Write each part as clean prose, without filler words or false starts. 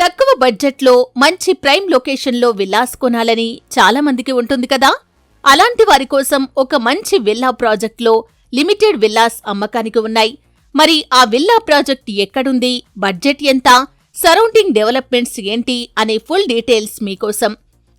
తక్కువ బడ్జెట్లో మంచి ప్రైమ్ లొకేషన్లో విల్లాస్ కొనాలని చాలా మందికి ఉంటుంది కదా. అలాంటి వారి కోసం ఒక మంచి విల్లా ప్రాజెక్ట్లో లిమిటెడ్ విల్లాస్ అమ్మకానికి ఉన్నాయి. మరి ఆ విల్లా ప్రాజెక్ట్ ఎక్కడుంది, బడ్జెట్ ఎంత, సరౌండింగ్ డెవలప్మెంట్స్ ఏంటి అనే ఫుల్ డీటెయిల్స్ మీకోసం.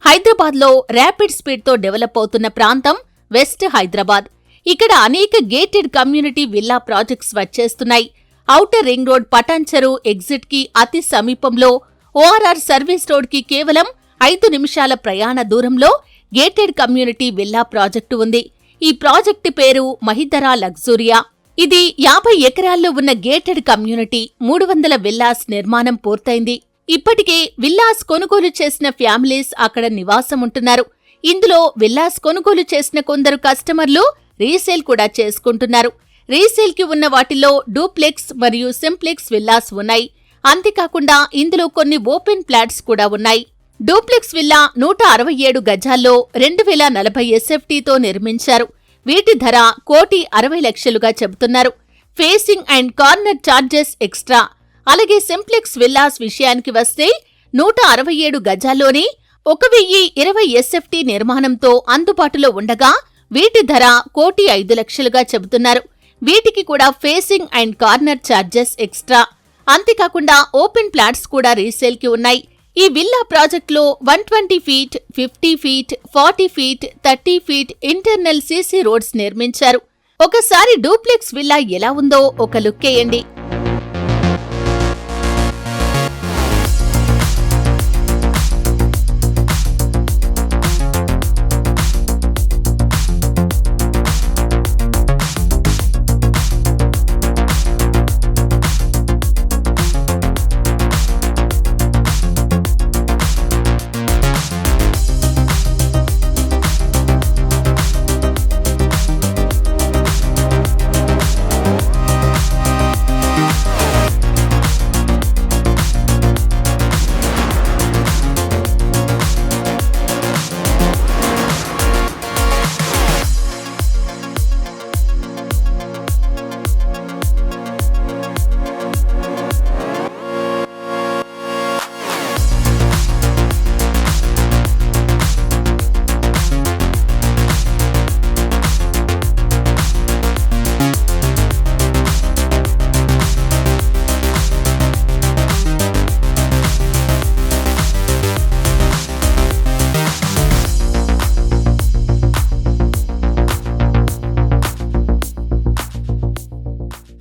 హైదరాబాద్లో ర్యాపిడ్ స్పీడ్తో డెవలప్ అవుతున్న ప్రాంతం వెస్ట్ హైదరాబాద్. ఇక్కడ అనేక గేటెడ్ కమ్యూనిటీ విల్లా ప్రాజెక్ట్స్ వచ్చేస్తున్నాయి. Outer ring road Patancheru exit కి అతి సమీపంలో, ఓఆర్ఆర్ సర్వీస్ రోడ్ కి కేవలం 5 నిమిషాల ప్రయాణ దూరంలో గేటెడ్ కమ్యూనిటీ విల్లా ప్రాజెక్టు ఉంది. ఈ ప్రాజెక్టు పేరు మహిదరా లగ్జూరియా. ఇది 50 ఎకరాల్లో ఉన్న గేటెడ్ కమ్యూనిటీ. 300 విల్లాస్ నిర్మాణం పూర్తయింది. ఇప్పటికే విల్లాస్ కొనుగోలు చేసిన ఫ్యామిలీస్ అక్కడ నివాసం ఉంటున్నారు. ఇందులో విల్లాస్ కొనుగోలు చేసిన కొందరు కస్టమర్లు రీసేల్ కూడా చేసుకుంటున్నారు. రీసేల్ కి ఉన్న వాటిలో డూప్లెక్స్ మరియు సింప్లెక్స్ విల్లాస్ ఉన్నాయి. అంతేకాకుండా ఇందులో కొన్ని ఓపెన్ ప్లాట్స్ కూడా ఉన్నాయి. డూప్లెక్స్ విల్లా 167 గజాల్లో 2040 ఎస్ఎఫ్టీతో నిర్మించారు. వీటి ధర 1,60,00,000గా చెబుతున్నారు. Facing and corner charges extra. అలాగే సింప్లెక్స్ విల్లాస్ విషయానికి వస్తే 167 గజాల్లోనే 1,020 ఎస్ఎఫ్టీ నిర్మాణంతో అందుబాటులో ఉండగా వీటి ధర 1,05,00,000గా చెబుతున్నారు. వీటికి కూడా facing and corner charges extra. అంతేకాకుండా ఓపెన్ ప్లాట్స్ కూడా రీసేల్ కి ఉన్నాయి. ఈ విల్లా ప్రాజెక్టులో 120 feet, 50 feet, 40 feet, 30 feet internal CC roads నిర్మించారు. ఒకసారి డూప్లెక్స్ విల్లా ఎలా ఉందో ఒక లుక్కేయండి.